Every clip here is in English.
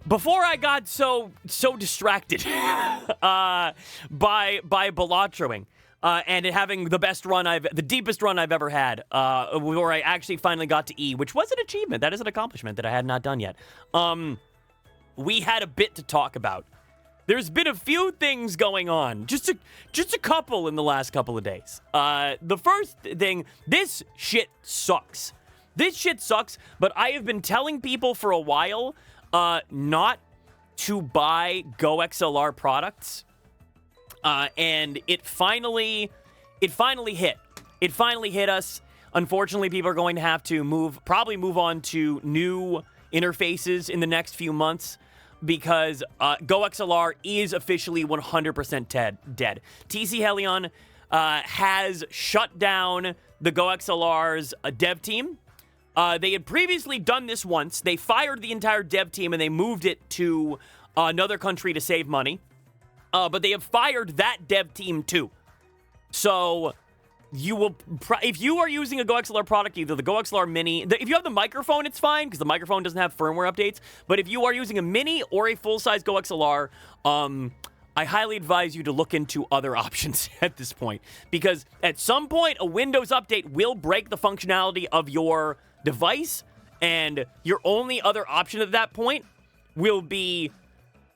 before I got so distracted by Balatroing and it having the deepest run I've ever had, where I actually finally got to E, which was an achievement. That is an accomplishment that I had not done yet. We had a bit to talk about. There's been a few things going on, just a couple in the last couple of days. The first thing, this shit sucks. This shit sucks, but I have been telling people for a while not to buy GoXLR products, and it finally hit. It finally hit us. Unfortunately, people are going to have to probably move on to new interfaces in the next few months, because GoXLR is officially 100% dead. TC Helion has shut down the GoXLR's dev team. They had previously done this once. They fired the entire dev team and they moved it to another country to save money. But they have fired that dev team too. So you will, if you are using a GoXLR product, either the GoXLR Mini, if you have the microphone, it's fine, because the microphone doesn't have firmware updates. But if you are using a Mini or a full-size GoXLR, I highly advise you to look into other options at this point. Because at some point, a Windows update will break the functionality of your device, and your only other option at that point will be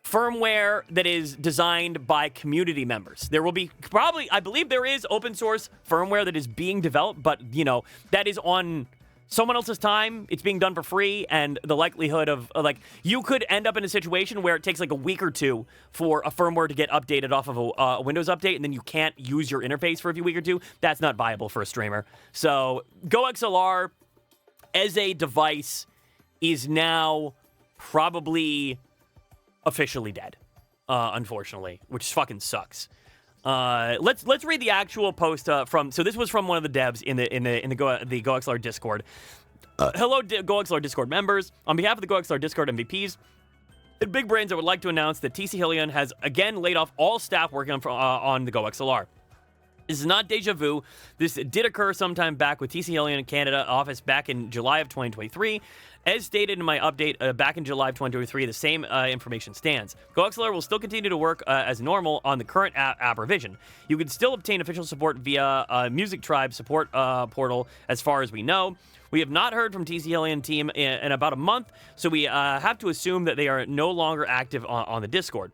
firmware that is designed by community members. There will be I believe there is open source firmware that is being developed, but, that is on someone else's time. It's being done for free, and the likelihood of, you could end up in a situation where it takes, a week or two for a firmware to get updated off of a Windows update, and then you can't use your interface for a week or two. That's not viable for a streamer. So, GoXLR, as a device, is now probably officially dead, unfortunately, which fucking sucks. Let's read the actual post from. So this was from one of the devs in the GoXLR Discord. Hello, GoXLR Discord members. On behalf of the GoXLR Discord MVPs and big brains, I would like to announce that TC Helion has again laid off all staff working on the GoXLR. This is not deja vu. This did occur sometime back with TC Helion in Canada office back in July of 2023. As stated in my update back in July of 2023, the same information stands. GoXLR will still continue to work as normal on the current app revision. You can still obtain official support via Music Tribe support portal as far as we know. We have not heard from TC Helion team in about a month, so we have to assume that they are no longer active on the Discord.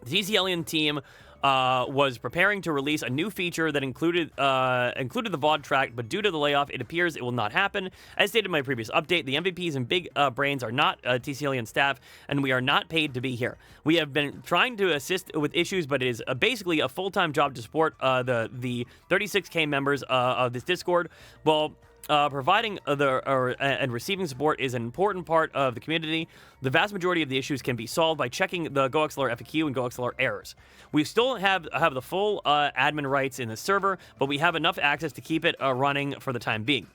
The TC Helion team was preparing to release a new feature that included the VOD track, but due to the layoff, it appears it will not happen. As stated in my previous update, the MVPs and big brains are not TC Helion staff, and we are not paid to be here. We have been trying to assist with issues, but it is basically a full-time job to support the 36K members of this Discord. Well, providing and receiving support is an important part of the community. The vast majority of the issues can be solved by checking the GoXLR FAQ and GoXLR errors. We still have the full admin rights in the server, but we have enough access to keep it running for the time being.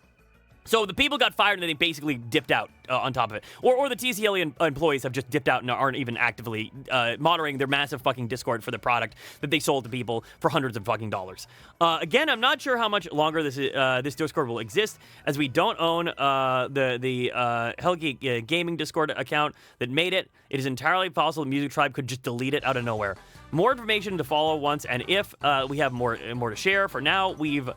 So the people got fired and then they basically dipped out on top of it. Or the TC Helion employees have just dipped out and aren't even actively monitoring their massive fucking Discord for the product that they sold to people for hundreds of fucking dollars. Again, I'm not sure how much longer this Discord will exist, as we don't own the Hellgeek Gaming Discord account that made it. It is entirely possible the Music Tribe could just delete it out of nowhere. More information to follow once, and if we have more to share. For now, we've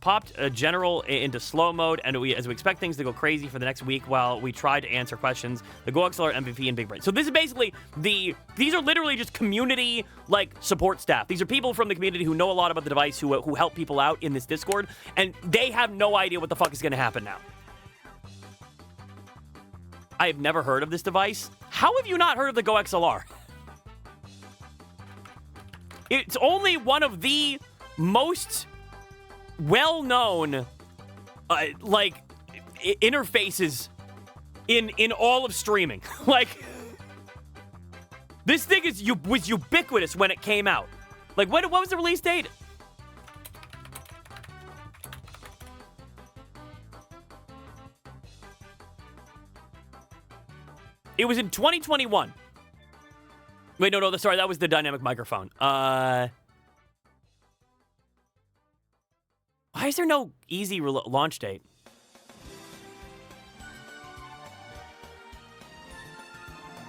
popped a general into slow mode, and as we expect things to go crazy for the next week while we try to answer questions, the GoXLR MVP and Big Brain. So this is basically these are literally just community support staff. These are people from the community who know a lot about the device, who help people out in this Discord, and they have no idea what the fuck is going to happen now. I have never heard of this device. How have you not heard of the GoXLR? It's only one of the most well-known interfaces in all of streaming. This thing was ubiquitous when it came out. What was the release date? It was in 2021. Wait, no, sorry, that was the dynamic microphone. Why is there no easy launch date?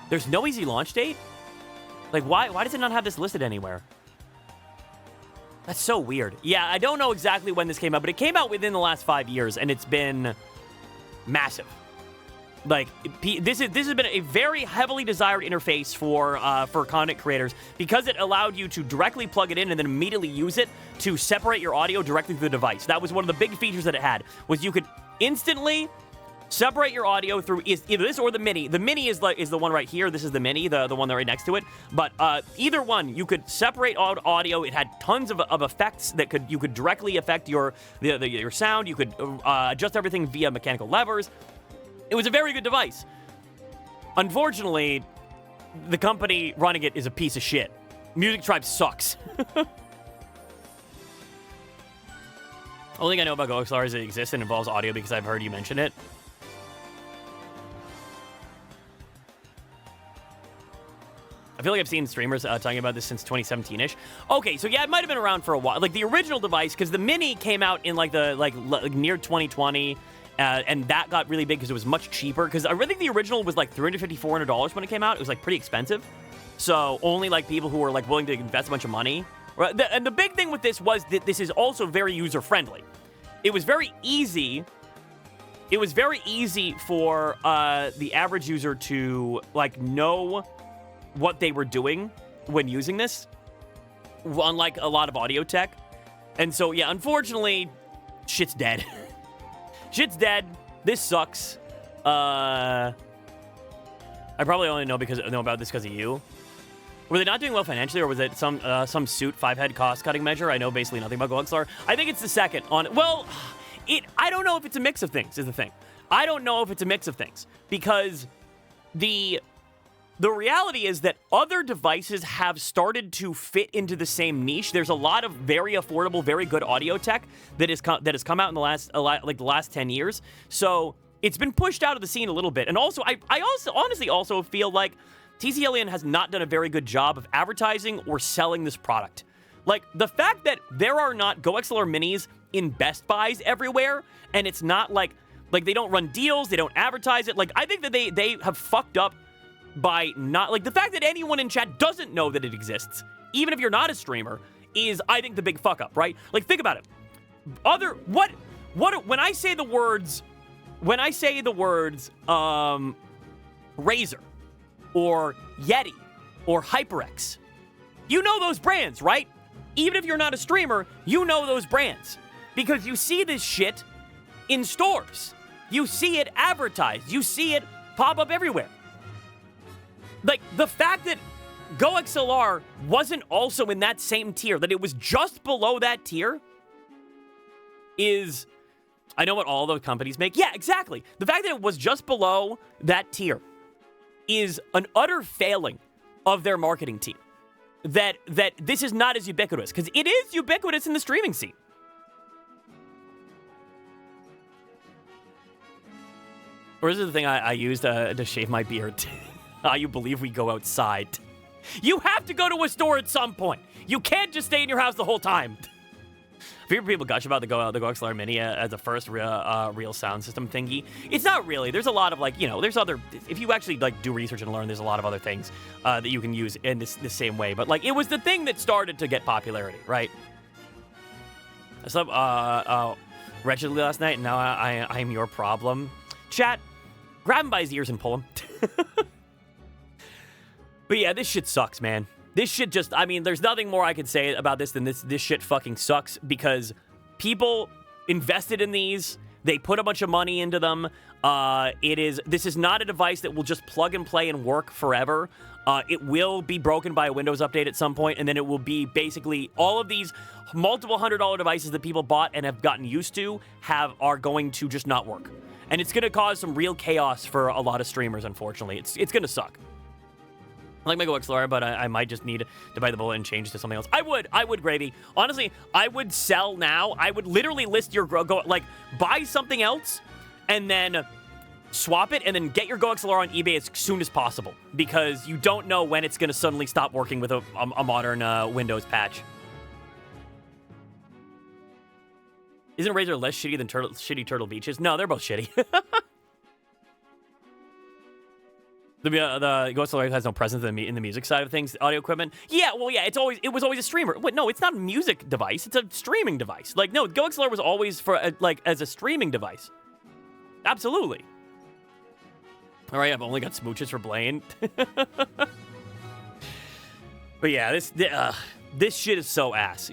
There's no easy launch date? Like, why does it not have this listed anywhere? That's so weird. Yeah, I don't know exactly when this came out, but it came out within the last 5 years, and it's been massive. Like, this has been a very heavily desired interface for content creators because it allowed you to directly plug it in and then immediately use it to separate your audio directly through the device. That was one of the big features that it had, was you could instantly separate your audio through either this or the Mini. The Mini is the one right here. This is the Mini, the one right next to it. But either one, you could separate audio. It had tons of effects that you could directly affect your sound. You could adjust everything via mechanical levers. It was a very good device. Unfortunately, the company running it is a piece of shit. Music Tribe sucks. Only thing I know about GoXLR is it exists and involves audio because I've heard you mention it. I feel like I've seen streamers talking about this since 2017-ish. Okay, so yeah, it might have been around for a while. Like the original device, because the Mini came out in like near 2020. And that got really big because it was much cheaper. Because I really think the original was like $350, $400 when it came out. It was like pretty expensive. So only like people who were like willing to invest a bunch of money. And the big thing with this was that this is also very user-friendly. It was very easy. It was very easy for the average user to like know what they were doing when using this, unlike a lot of audio tech. And so, yeah, unfortunately, shit's dead. Shit's dead. This sucks. I probably only know about this because of you. Were they not doing well financially, or was it some suit 5-head cost-cutting measure? I know basically nothing about GoXLR. I think it's the second on. Well, I don't know if it's a mix of things. Is the thing. I don't know if it's a mix of things because the reality is that other devices have started to fit into the same niche. There's a lot of very affordable, very good audio tech that has come out in the last 10 years. So it's been pushed out of the scene a little bit. And also, I also honestly also feel like TCLN has not done a very good job of advertising or selling this product. Like the fact that there are not GoXLR Minis in Best Buys everywhere, and it's not like they don't run deals, they don't advertise it. Like I think that they have fucked up by not, like, the fact that anyone in chat doesn't know that it exists, even if you're not a streamer, is, I think, the big fuck up, right? Like, think about it. When I say the words, Razer, or Yeti, or HyperX, you know those brands, right? Even if you're not a streamer, you know those brands. Because you see this shit in stores. You see it advertised. You see it pop up everywhere. Like, the fact that GoXLR wasn't also in that same tier, that it was just below that tier, is... I know what all those companies make. Yeah, exactly. The fact that it was just below that tier is an utter failing of their marketing team. That this is not as ubiquitous, because it is ubiquitous in the streaming scene. Or is it the thing I used to shave my beard? You believe we go outside. You have to go to a store at some point. You can't just stay in your house the whole time. Favorite people gush about the GoXLR Mini as the first real sound system thingy. It's not really. There's a lot of, like, you know, there's other... If you actually, like, do research and learn, there's a lot of other things that you can use in this same way. But, like, it was the thing that started to get popularity, right? I slept wretchedly last night, and now I'm your problem. Chat, grab him by his ears and pull him. But yeah, this shit sucks, man. This shit just, I mean, there's nothing more I could say about this than this shit fucking sucks, because people invested in these. They put a bunch of money into them. This is not a device that will just plug and play and work forever. It will be broken by a Windows update at some point, and then it will be basically all of these multiple $100 devices that people bought and have gotten used to are going to just not work. And it's going to cause some real chaos for a lot of streamers, unfortunately. It's going to suck. I like my GoXLR, but I might just need to buy the bullet and change to something else. I would, Gravy. Honestly, I would sell now. I would literally list your buy something else, and then swap it, and then get your GoXLR on eBay as soon as possible, because you don't know when it's going to suddenly stop working with a modern Windows patch. Isn't Razer less shitty than shitty Turtle Beaches? No, they're both shitty. The The GoXLR has no presence in the music side of things, audio equipment. Yeah, well, yeah, it was always a streamer. Wait, no, it's not a music device. It's a streaming device. Like, no, GoXLR was always for as a streaming device. Absolutely. All right, I've only got smooches for Blaine. But yeah, this shit is so ass.